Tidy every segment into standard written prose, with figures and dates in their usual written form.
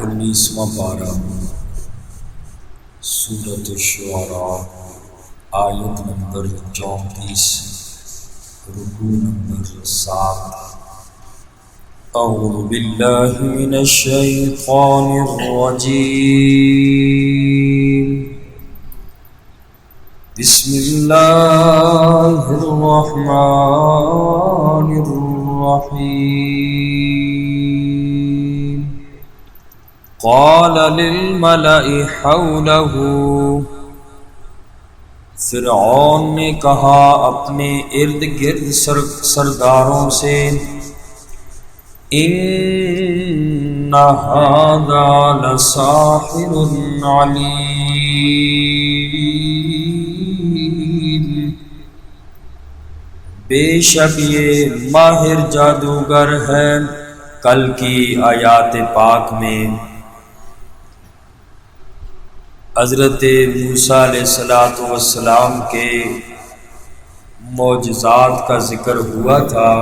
19واں پارہ سورۃ الشعراء آیت نمبر 34 رکوع نمبر 7 اعوذ باللہ من الشیطان الرجیم بسم اللہ الرحمن الرحیم قال للملأ حوله فرعون نے کہا اپنے ارد گرد سرداروں سے ان ھذا لساحر علیم بے شک یہ ماہر جادوگر ہے۔ کل کی آیات پاک میں حضرت موسیٰ علیہ السلام کے معجزات کا ذکر ہوا تھا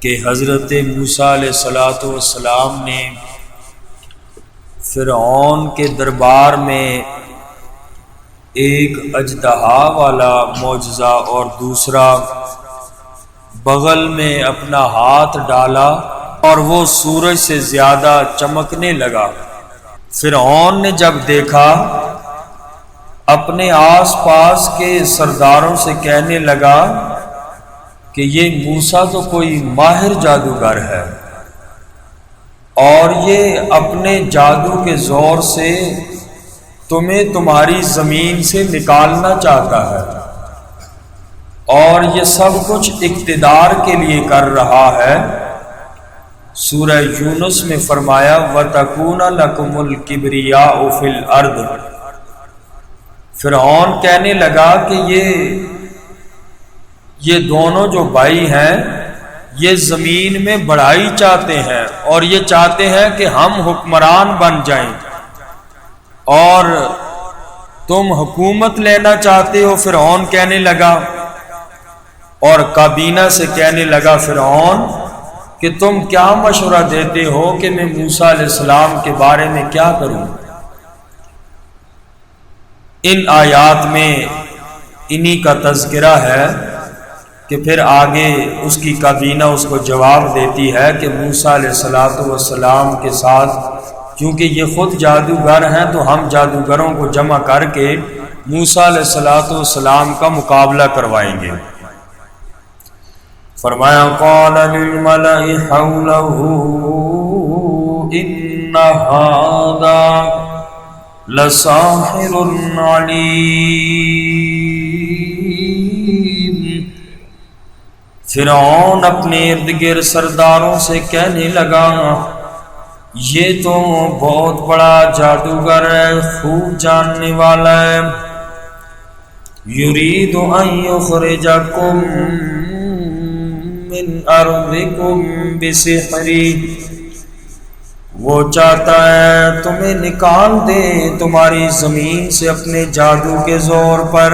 کہ حضرت موسیٰ علیہ السلام نے فرعون کے دربار میں ایک اژدہا والا معجزہ اور دوسرا بغل میں اپنا ہاتھ ڈالا اور وہ سورج سے زیادہ چمکنے لگا۔ فرعون نے جب دیکھا اپنے آس پاس کے سرداروں سے کہنے لگا کہ یہ موسیٰ تو کوئی ماہر جادوگر ہے اور یہ اپنے جادو کے زور سے تمہیں تمہاری زمین سے نکالنا چاہتا ہے اور یہ سب کچھ اقتدار کے لیے کر رہا ہے۔ سورہ یونس میں فرمایا وَتَكُونَ لَكُمُ الْكِبْرِيَاءُ فِي الْأَرْضِ۔ فرعون کہنے لگا کہ یہ دونوں جو بھائی ہیں یہ زمین میں بڑائی چاہتے ہیں اور یہ چاہتے ہیں کہ ہم حکمران بن جائیں اور تم حکومت لینا چاہتے ہو۔ فرعون کہنے لگا اور کابینہ سے کہنے لگا فرعون کہ تم کیا مشورہ دیتے ہو کہ میں موسیٰ علیہ السلام کے بارے میں کیا کروں؟ ان آیات میں انہی کا تذکرہ ہے کہ پھر آگے اس کی کابینہ اس کو جواب دیتی ہے کہ موسیٰ علیہ السلام کے ساتھ کیونکہ یہ خود جادوگر ہیں تو ہم جادوگروں کو جمع کر کے موسیٰ علیہ السلام کا مقابلہ کروائیں گے۔ فرمایا قال للملأ حوله ان ھذا لساحر علیم۔ فرعون اپنے ارد گرد سرداروں سے کہنے لگا یہ تو بہت بڑا جادوگر ہے، خوب جاننے والا ہے۔ یرید ان یخرجکم من ارضکم بسحری، وہ چاہتا ہے تمہیں نکال دے تمہاری زمین سے اپنے جادو کے زور پر۔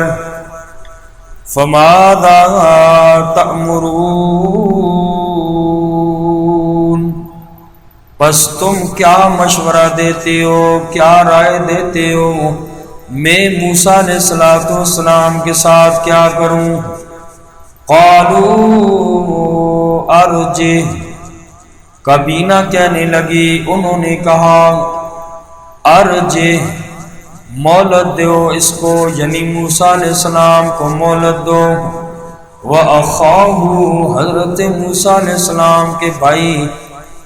فماذا تأمرون، بس تم کیا مشورہ دیتے ہو، کیا رائے دیتے ہو، میں موسیٰ علیہ السلام کے ساتھ کیا کروں؟ قالوا ارجہ، کابینہ کہنے لگی انہوں نے کہا ارجہ، مہلت دو اس کو، یعنی موسیٰ علیہ السلام کو مہلت دو۔ وَأَخَاهُ، حضرت موسیٰ علیہ السلام کے بھائی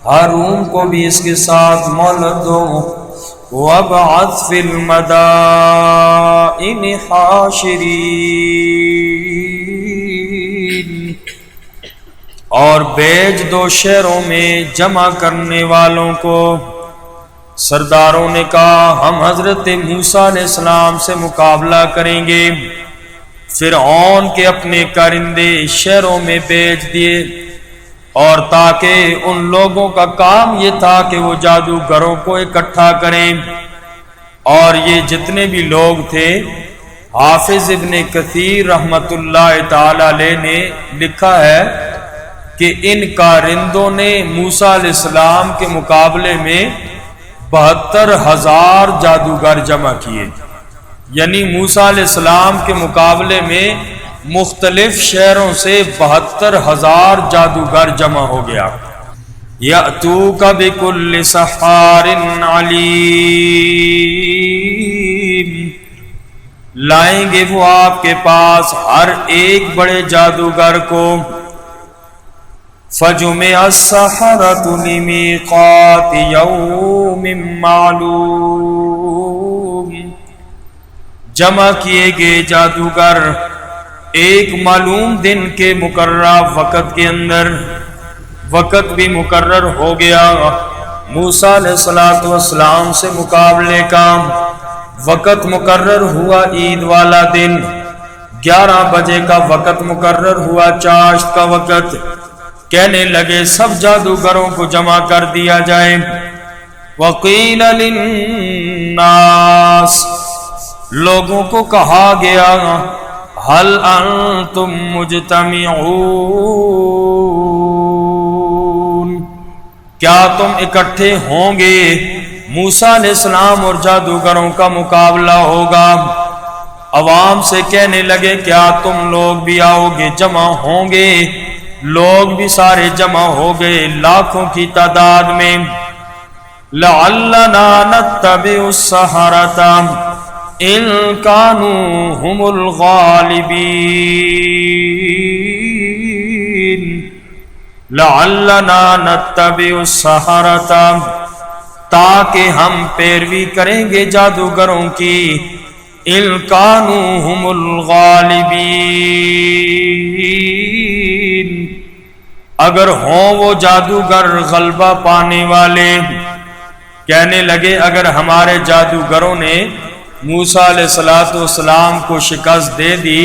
ہارون کو بھی اس کے ساتھ مہلت دو۔ وَابْعَثْ فِي الْمَدَائِنِ حَاشِرِينَ، اور بھیج دو شہروں میں جمع کرنے والوں کو۔ سرداروں نے کہا ہم حضرت موسیٰ علیہ السلام سے مقابلہ کریں گے۔ فرعون کے اپنے کارندے شہروں میں بھیج دیے اور تاکہ ان لوگوں کا کام یہ تھا کہ وہ جادوگروں کو اکٹھا کریں، اور یہ جتنے بھی لوگ تھے حافظ ابن کثیر رحمۃ اللہ تعالی علیہ نے لکھا ہے کہ ان کارندوں نے موسیٰ علیہ السلام کے مقابلے میں 72,000 جادوگر جمع کیے، یعنی موسیٰ علیہ السلام کے مقابلے میں مختلف شہروں سے 72,000 جادوگر جمع ہو گیا۔ یأتوک بکل سحار علیم، لائیں گے وہ آپ کے پاس ہر ایک بڑے جادوگر کو۔ فجمع السحرۃ لمیقات یوم معلوم، جمع کیے گئے جادوگر ایک معلوم دن کے مقررہ وقت کے اندر، وقت بھی مقرر ہو گیا۔ موسیٰ علیہ السلام سے مقابلے کا وقت مقرر ہوا، عید والا دن 11 بجے کا وقت مقرر ہوا، چاشت کا وقت۔ کہنے لگے سب جادوگروں کو جمع کر دیا جائے۔ وقیل للناس، لوگوں کو کہا گیا هل انتم مجتمعون، کیا تم اکٹھے ہوں گے؟ موسیٰ علیہ السلام اور جادوگروں کا مقابلہ ہوگا۔ عوام سے کہنے لگے کیا تم لوگ بھی آؤ گے، جمع ہوں گے؟ لوگ بھی سارے جمع ہو گئے لاکھوں کی تعداد میں۔ لعلنا نتبع السحرۃ ان کانوا هم الغالبین، لعلنا نتبع السحرۃ، تاکہ ہم پیروی کریں گے جادوگروں کی، ان کانوا هم الغالبین، اگر ہوں وہ جادوگر غلبہ پانے والے۔ کہنے لگے اگر ہمارے جادوگروں نے موسیٰ علیہ السلام کو شکست دے دی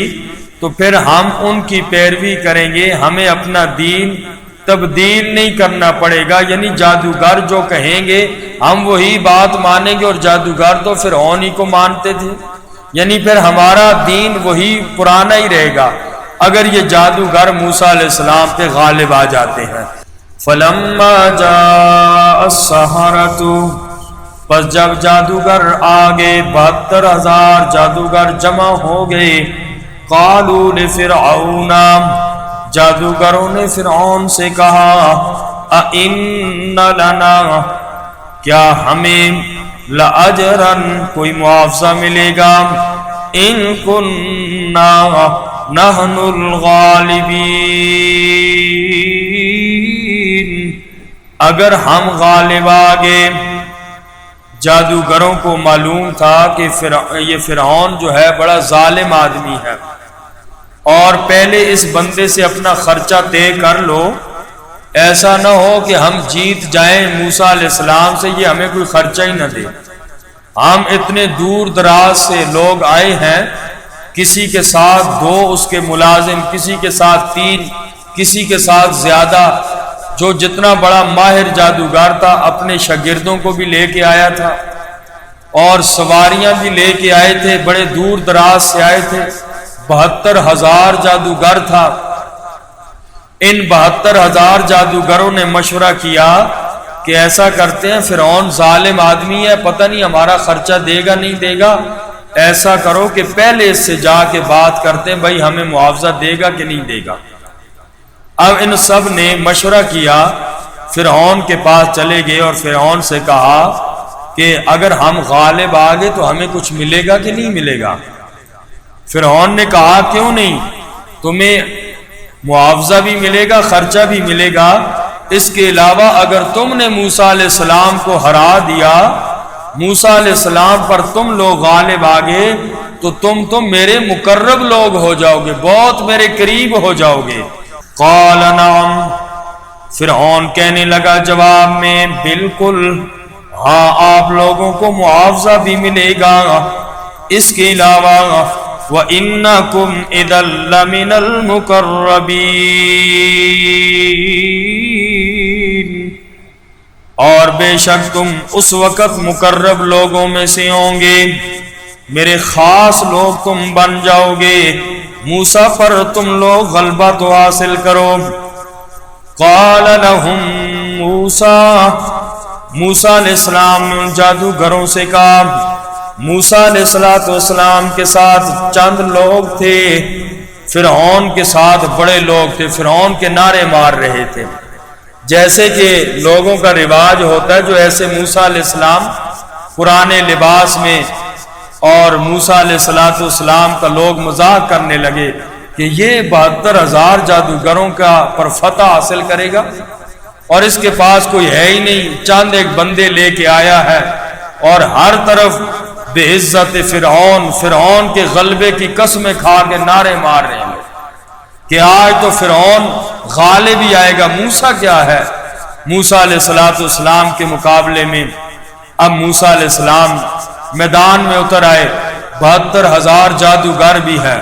تو پھر ہم ان کی پیروی کریں گے، ہمیں اپنا دین تبدیل نہیں کرنا پڑے گا، یعنی جادوگر جو کہیں گے ہم وہی بات مانیں گے، اور جادوگر تو فرعون ہی کو مانتے تھے، یعنی پھر ہمارا دین وہی پرانا ہی رہے گا اگر یہ جادوگر موسیٰ علیہ السلام پہ غالب آ جاتے ہیں۔ فلما جاء السحرۃ، پس جب جادوگر آگے 72,000 جادوگر جمع ہو گئے، قالوا لفرعون، جادوگروں نے فرعون سے کہا اَإِنَّ لَنَا، کیا ہمیں لَأَجْرًا، کوئی معاوضہ ملے گا، إِن كُنَّا نَحْنُ الْغَالِبِينَ، اگر ہم غالب آگے۔ جادوگروں کو معلوم تھا کہ یہ فرعون جو ہے بڑا ظالم آدمی ہے، اور پہلے اس بندے سے اپنا خرچہ طے کر لو، ایسا نہ ہو کہ ہم جیت جائیں موسیٰ علیہ السلام سے، یہ ہمیں کوئی خرچہ ہی نہ دے۔ ہم اتنے دور دراز سے لوگ آئے ہیں، کسی کے ساتھ 2 اس کے ملازم، کسی کے ساتھ 3، کسی کے ساتھ زیادہ، جو جتنا بڑا ماہر جادوگر تھا اپنے شاگردوں کو بھی لے کے آیا تھا، اور سواریاں بھی لے کے آئے تھے، بڑے دور دراز سے آئے تھے، 72,000 جادوگر تھا۔ ان 72,000 جادوگروں نے مشورہ کیا کہ ایسا کرتے ہیں فرعون ظالم آدمی ہے، پتہ نہیں ہمارا خرچہ دے گا نہیں دے گا، ایسا کرو کہ پہلے اس سے جا کے بات کرتے ہیں بھائی ہمیں معاوضہ دے گا کہ نہیں دے گا۔ اب ان سب نے مشورہ کیا، فرعون کے پاس چلے گئے اور فرعون سے کہا کہ اگر ہم غالب آ گئے تو ہمیں کچھ ملے گا کہ نہیں ملے گا؟ فرعون نے کہا کیوں نہیں، تمہیں معاوضہ بھی ملے گا، خرچہ بھی ملے گا، اس کے علاوہ اگر تم نے موسیٰ علیہ السلام کو ہرا دیا، موسیٰ علیہ السلام پر تم لوگ غالب آ گئے تو تم میرے مقرب لوگ ہو جاؤ گے، بہت میرے قریب ہو جاؤ گے۔ قال نعم، فرعون کہنے لگا جواب میں بالکل، ہاں آپ لوگوں کو معاوضہ بھی ملے گا، اس کے علاوہ وَإِنَّكُمْ إِذًا لَّمِنَ الْمُقَرَّبِينَ، اور بے شک تم اس وقت مقرب لوگوں میں سے ہوں گے، میرے خاص لوگ تم بن جاؤ گے، موسیٰ پر تم لوگ غلبہ تو حاصل کرو۔ قال لهم موسیٰ علیہ السلام نے ان جادوگروں سے کہا، موسیٰ علیہ السلام کے ساتھ چند لوگ تھے، فرعون کے ساتھ بڑے لوگ تھے، فرعون کے نعرے مار رہے تھے، جیسے کہ لوگوں کا رواج ہوتا ہے، جو ایسے موسیٰ علیہ السلام پرانے لباس میں اور موسیٰ علیہ السلام کا لوگ مذاق کرنے لگے کہ یہ 72,000 جادوگروں کا پر فتح حاصل کرے گا اور اس کے پاس کوئی ہے ہی نہیں، چند ایک بندے لے کے آیا ہے، اور ہر طرف بے عزت فرعون کے غلبے کی قسمیں کھا کے نعرے مار رہے ہیں کہ آج تو فرعون غالب ہی آئے گا، موسیٰ کیا ہے۔ موسیٰ علیہ السلام کے مقابلے میں اب موسیٰ علیہ السلام میدان میں اتر آئے، 72,000 جادوگر بھی ہے۔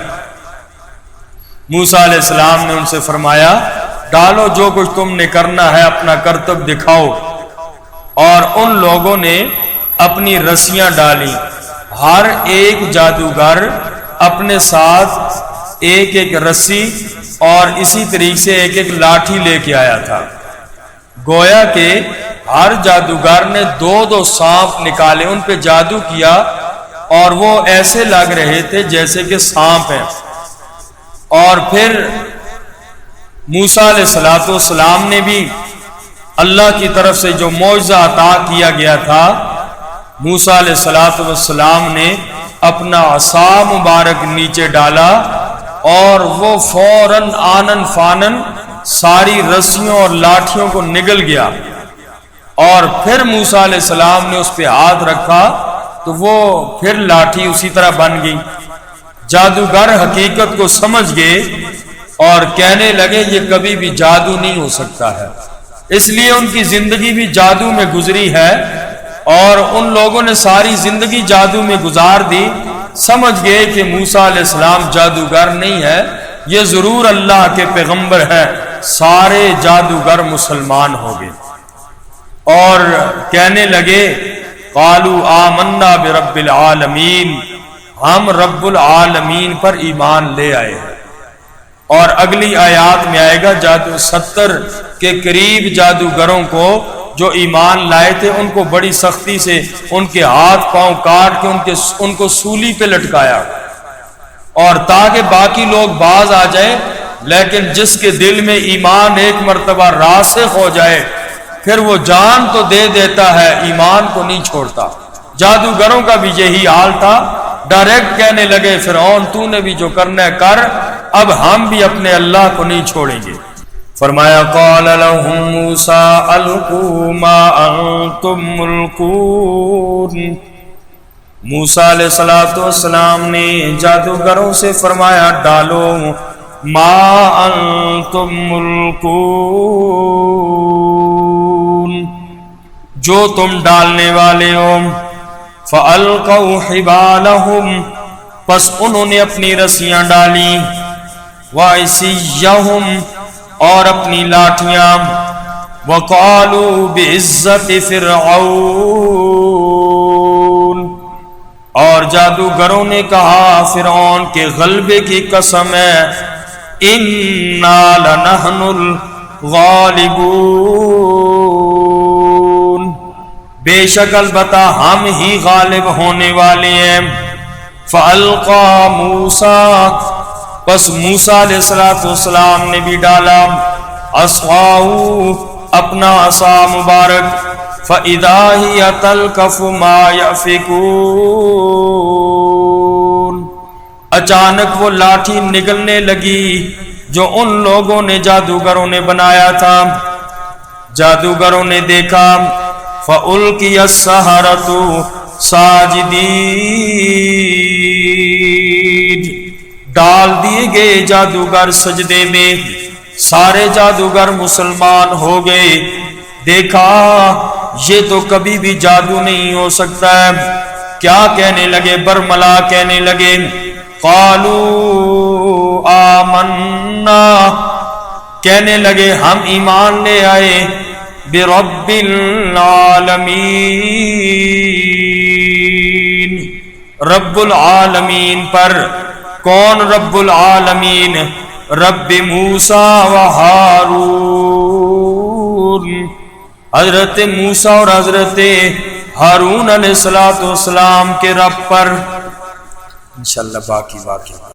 موسیٰ علیہ السلام نے ان سے فرمایا، ڈالو جو کچھ تم نے کرنا ہے، اپنا کرتب دکھاؤ۔ اور ان لوگوں نے اپنی رسیاں ڈالی، ہر ایک جادوگر اپنے ساتھ ایک ایک رسی اور اسی طریقے سے ایک ایک لاٹھی لے کے آیا تھا، گویا کہ ہر جادوگر نے 2 سانپ نکالے، ان پہ جادو کیا اور وہ ایسے لگ رہے تھے جیسے کہ سانپ ہیں۔ اور پھر موسیٰ علیہ السلام نے بھی اللہ کی طرف سے جو معجزہ عطا کیا گیا تھا، موسیٰ علیہ السلام نے اپنا عصا مبارک نیچے ڈالا اور وہ فوراً آنن فانن ساری رسیوں اور لاٹھیوں کو نگل گیا، اور پھر موسیٰ علیہ السلام نے اس پہ ہاتھ رکھا تو وہ پھر لاٹھی اسی طرح بن گئی۔ جادوگر حقیقت کو سمجھ گئے اور کہنے لگے یہ کبھی بھی جادو نہیں ہو سکتا ہے، اس لیے ان کی زندگی بھی جادو میں گزری ہے، اور ان لوگوں نے ساری زندگی جادو میں گزار دی، سمجھ گئے کہ موسیٰ علیہ السلام جادوگر نہیں ہے، یہ ضرور اللہ کے پیغمبر ہے۔ سارے جادوگر مسلمان ہو گئے اور کہنے لگے، قالوا آمنا برب العالمین، ہم رب العالمین پر ایمان لے آئے ہیں۔ اور اگلی آیات میں آئے گا 70 کے قریب جادوگروں کو جو ایمان لائے تھے، ان کو بڑی سختی سے ان کے ہاتھ پاؤں کاٹ کے ان کو سولی پہ لٹکایا، اور تاکہ باقی لوگ باز آ جائیں، لیکن جس کے دل میں ایمان ایک مرتبہ راسخ ہو جائے پھر وہ جان تو دے دیتا ہے، ایمان کو نہیں چھوڑتا۔ جادوگروں کا بھی یہی حال تھا، ڈائریکٹ کہنے لگے فرعون تو نے بھی جو کرنا ہے کر، اب ہم بھی اپنے اللہ کو نہیں چھوڑیں گے۔ فرمایا قال لهم موسیٰ القوا ما انتم ملقون، موسیٰ علیہ السلام نے جادوگروں سے فرمایا ڈالو ما انتم ملقون، جو تم ڈالنے والے ہو۔ فَأَلْقَوْا حِبَالَهُمْ، پس انہوں نے اپنی رسیاں ڈالی، وَعِصِيَّهُمْ، اور اپنی لاٹھیاں، وَقَالُوا بِعِزَّةِ فِرْعَوْنَ، اور جادوگروں نے کہا فرعون کے غلبے کی قسم ہے، اِنَّا لَنَحْنُ الْغَالِبُونَ، بے شک البتہ ہم ہی غالب ہونے والے ہیں۔ فَأَلْقَى مُوسَىٰ، پس موسیٰ علیہ السلام نے بھی ڈالا عصاہ، اپنا عصا مبارک، فَإِذَا هِيَ تَلْقَفُ مَا يَأْفِكُونَ، اچانک وہ لاٹھی نگلنے لگی جو ان لوگوں نے جادوگروں نے بنایا تھا۔ جادوگروں نے دیکھا، فَأُلْقِيَ السَّحَرَةُ ساجدین، ڈال دیے گئے جادوگر سجدے میں، سارے جادوگر مسلمان ہو گئے۔ دیکھا یہ تو کبھی بھی جادو نہیں ہو سکتا ہے، کیا کہنے لگے؟ برملا کہنے لگے، قالوا آمنا، کہنے لگے ہم ایمان لے آئے، برب العالمین، رب العالمین پر۔ کون رب العالمین؟ رب موسیٰ و ہارون، حضرت موسیٰ اور حضرت ہارون علیہ السلام کے رب پر۔ انشاءاللہ باقی